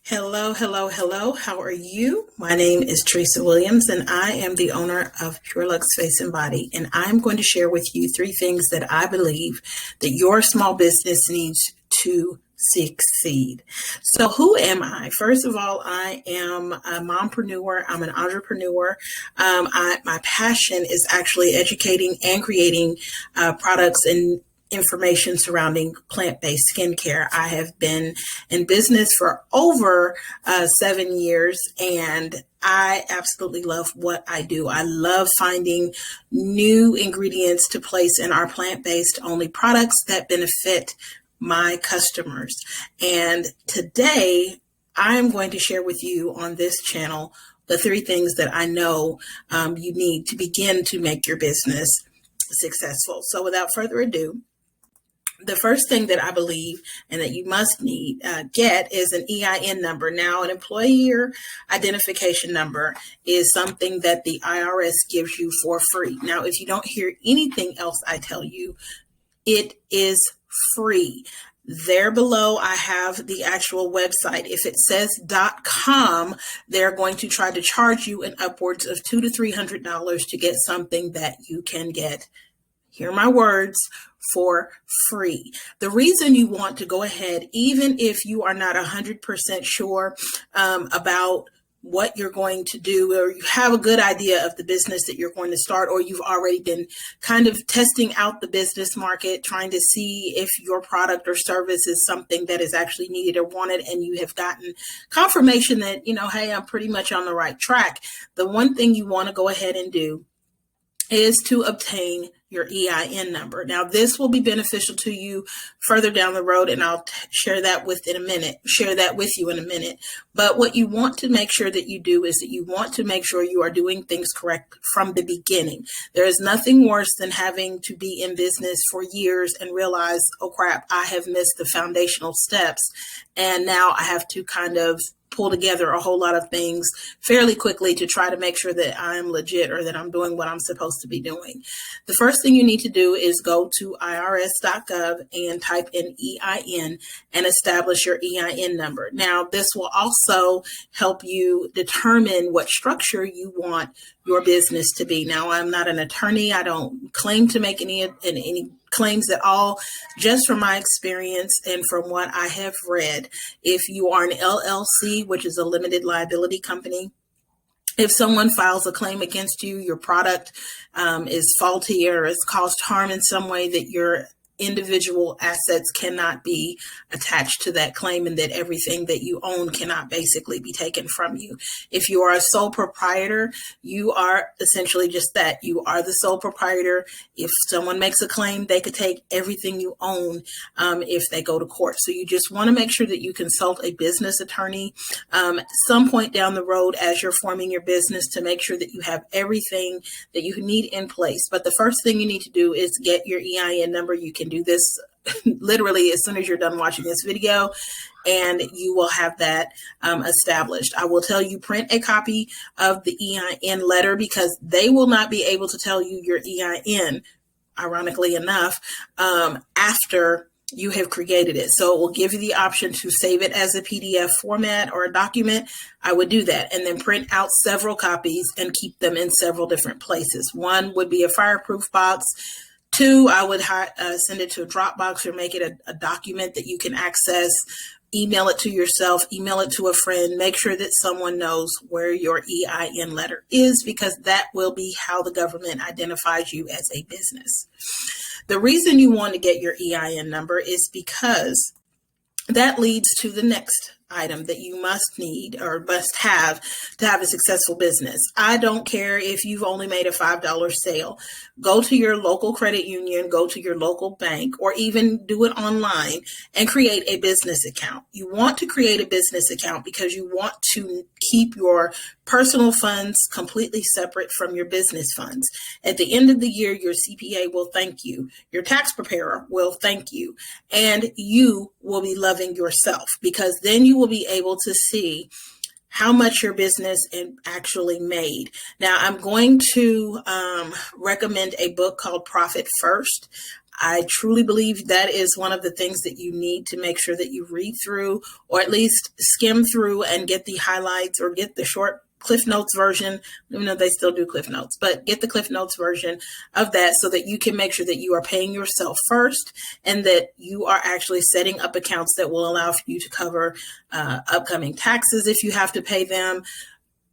Hello, hello, hello. How are you? My name is Teresa Williams, and I am the owner of Pure Lux Face and Body. And I'm going to share with you three things that I believe that your small business needs to succeed. So, who am I? First of all, I am a mompreneur. I'm an entrepreneur. My passion is actually educating and creating products and information surrounding plant-based skincare. I have been in business for over 7 years, and I absolutely love what I do. I love finding new ingredients to place in our plant-based only products that benefit my customers. And today I'm going to share with you on this channel the three things that I know you need to begin to make your business successful. So without further ado, the first thing that I believe and that you must get is an EIN number. Now, an employer identification number is something that the IRS gives you for free. Now, if you don't hear anything else I tell you, it is free. There below, I have the actual website. If it says .com, they're going to try to charge you an upwards of $200 to $300 to get something that you can get, hear my words, for free. The reason you want to go ahead, even if you are not 100% sure about what you're going to do, or you have a good idea of the business that you're going to start, or you've already been kind of testing out the business market, trying to see if your product or service is something that is actually needed or wanted, and you have gotten confirmation that, hey, I'm pretty much on the right track. The one thing you want to go ahead and do is to obtain your EIN number. Now, this will be beneficial to you further down the road, and I'll share that with you in a minute. But what you want to make sure that you do is that you want to make sure you are doing things correct from the beginning. There is nothing worse than having to be in business for years and realize, oh crap, I have missed the foundational steps, and now I have to kind of pull together a whole lot of things fairly quickly to try to make sure that I'm legit or that I'm doing what I'm supposed to be doing. The first thing you need to do is go to irs.gov and type in EIN and establish your EIN number. Now, this will also help you determine what structure you want your business to be. Now, I'm not an attorney. I don't claim to make any claims at all, just from my experience and from what I have read. If you are an LLC, which is a limited liability company, if someone files a claim against you, your product is faulty or has caused harm in some way, that your individual assets cannot be attached to that claim, and that everything that you own cannot basically be taken from you. If you are a sole proprietor, you are essentially just that. You are the sole proprietor. If someone makes a claim, they could take everything you own if they go to court. So you just want to make sure that you consult a business attorney some point down the road as you're forming your business, to make sure that you have everything that you need in place. But the first thing you need to do is get your EIN number. You can do this literally as soon as you're done watching this video, and you will have that established. I will tell you, print a copy of the EIN letter, because they will not be able to tell you your EIN, ironically enough, after you have created it. So it will give you the option to save it as a PDF format or a document. I would do that, and then print out several copies and keep them in several different places. One would be a fireproof box. Two, I would send it to a Dropbox or make it a document that you can access. Email it to yourself, email it to a friend. Make sure that someone knows where your EIN letter is, because that will be how the government identifies you as a business. The reason you want to get your EIN number is because that leads to the next item that you must need or must have to have a successful business. I don't care if you've only made a $5 sale. Go to your local credit union, go to your local bank, or even do it online and create a business account. You want to create a business account because you want to keep your personal funds completely separate from your business funds. At the end of the year, your CPA will thank you. Your tax preparer will thank you. And you will be loving yourself, because then you will be able to see how much your business actually made. Now, I'm going to recommend a book called Profit First. I truly believe that is one of the things that you need to make sure that you read through, or at least skim through and get the highlights or get the short Cliff Notes version, even though they still do Cliff Notes, but get the Cliff Notes version of that so that you can make sure that you are paying yourself first and that you are actually setting up accounts that will allow for you to cover upcoming taxes if you have to pay them.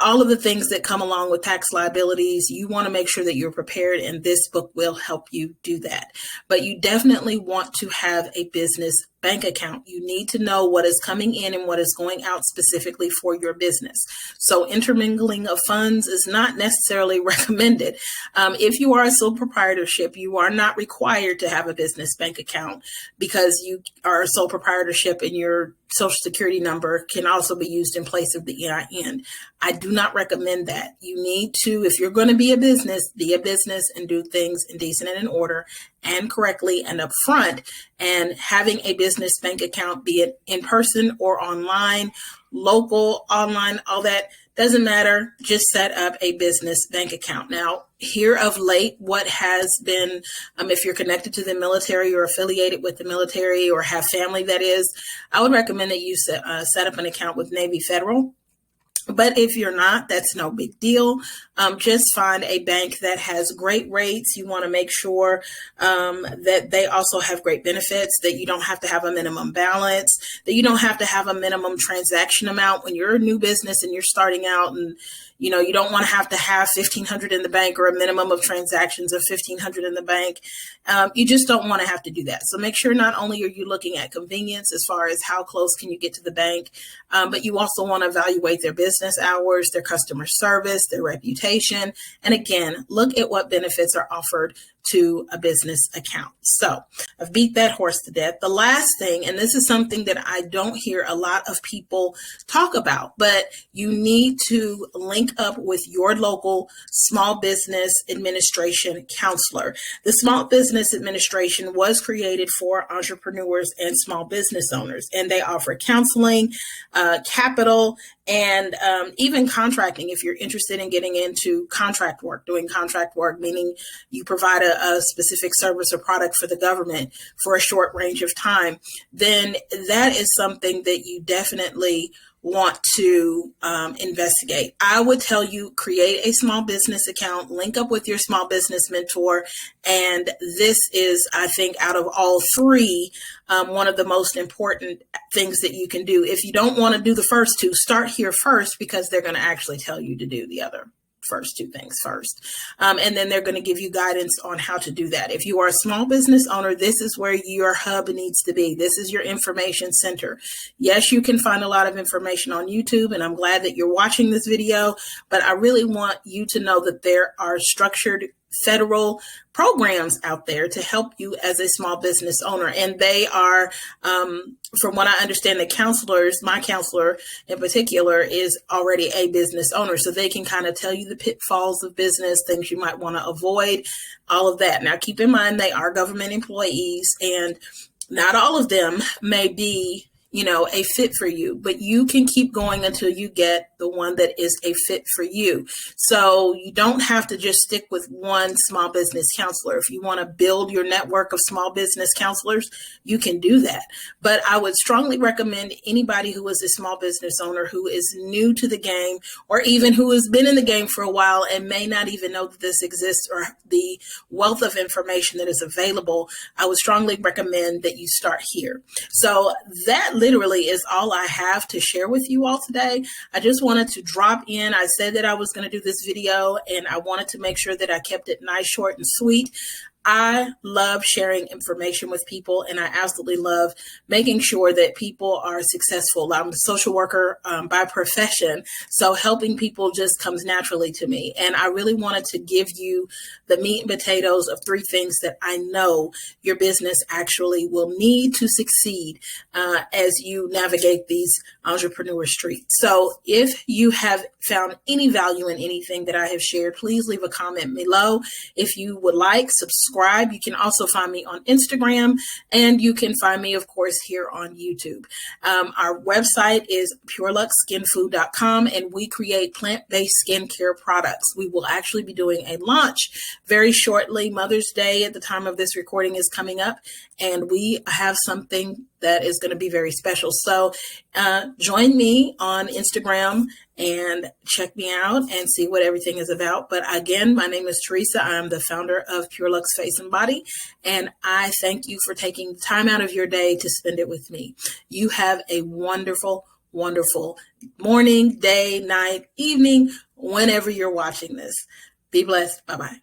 All of the things that come along with tax liabilities, you want to make sure that you're prepared, and this book will help you do that. But you definitely want to have a business bank account. You need to know what is coming in and what is going out specifically for your business. So intermingling of funds is not necessarily recommended. If you are a sole proprietorship, you are not required to have a business bank account because you are a sole proprietorship and your Social Security number can also be used in place of the EIN. I do not recommend that. You need to, if you're going to be a business and do things in decent and in order and correctly and upfront. And having a business bank account, be it in person or online, local, online, all that, doesn't matter. Just set up a business bank account. Now, here of late, what has been, if you're connected to the military or affiliated with the military or have family that is, I would recommend that you set up an account with Navy Federal. But if you're not, that's no big deal. Just find a bank that has great rates. You want to make sure that they also have great benefits, that you don't have to have a minimum balance, that you don't have to have a minimum transaction amount when you're a new business and you're starting out, and you don't want to have $1,500 in the bank or a minimum of transactions of $1,500 in the bank. You just don't want to have to do that. So make sure not only are you looking at convenience as far as how close can you get to the bank, but you also want to evaluate their business hours, their customer service, their reputation. And again, look at what benefits are offered to a business account. So I've beat that horse to death. The last thing, and this is something that I don't hear a lot of people talk about, but you need to link up with your local small business administration counselor. The Small Business Administration was created for entrepreneurs and small business owners, and they offer counseling, capital, and even contracting if you're interested in getting into contract work, doing contract work, meaning you provide a specific service or product for the government for a short range of time, then that is something that you definitely want to investigate. I would tell you, create a small business account, link up with your small business mentor. And this is, I think, out of all three, one of the most important things that you can do. If you don't want to do the first two, start here first, because they're going to actually tell you to do the other first two things first. And then they're going to give you guidance on how to do that. If you are a small business owner, this is where your hub needs to be. This is your information center. Yes, you can find a lot of information on YouTube, and I'm glad that you're watching this video, but I really want you to know that there are structured federal programs out there to help you as a small business owner. And they are, from what I understand, the counselors, my counselor in particular, is already a business owner. So they can kind of tell you the pitfalls of business, things you might want to avoid, all of that. Now, keep in mind, they are government employees, and not all of them may be a fit for you, but you can keep going until you get the one that is a fit for you. So you don't have to just stick with one small business counselor. If you want to build your network of small business counselors, you can do that. But I would strongly recommend anybody who is a small business owner who is new to the game, or even who has been in the game for a while and may not even know that this exists or the wealth of information that is available, I would strongly recommend that you start here. So that literally is all I have to share with you all today. I just wanted to drop in. I said that I was going to do this video, and I wanted to make sure that I kept it nice, short, and sweet. I love sharing information with people, and I absolutely love making sure that people are successful. I'm a social worker by profession, so helping people just comes naturally to me. And I really wanted to give you the meat and potatoes of three things that I know your business actually will need to succeed as you navigate these entrepreneur streets. So if you have found any value in anything that I have shared, please leave a comment below. If you would like, subscribe subscribe. You can also find me on Instagram, and you can find me, of course, here on YouTube. Our website is pureluxskinfood.com, and we create plant-based skincare products. We will actually be doing a launch very shortly. Mother's Day at the time of this recording is coming up, and we have something that is going to be very special. So join me on Instagram and check me out and see what everything is about. But again, my name is Teresa. I'm the founder of Pure Luxe Face and Body, and I thank you for taking time out of your day to spend it with me. You have a wonderful, wonderful morning, day, night, evening, whenever you're watching this. Be blessed. Bye-bye.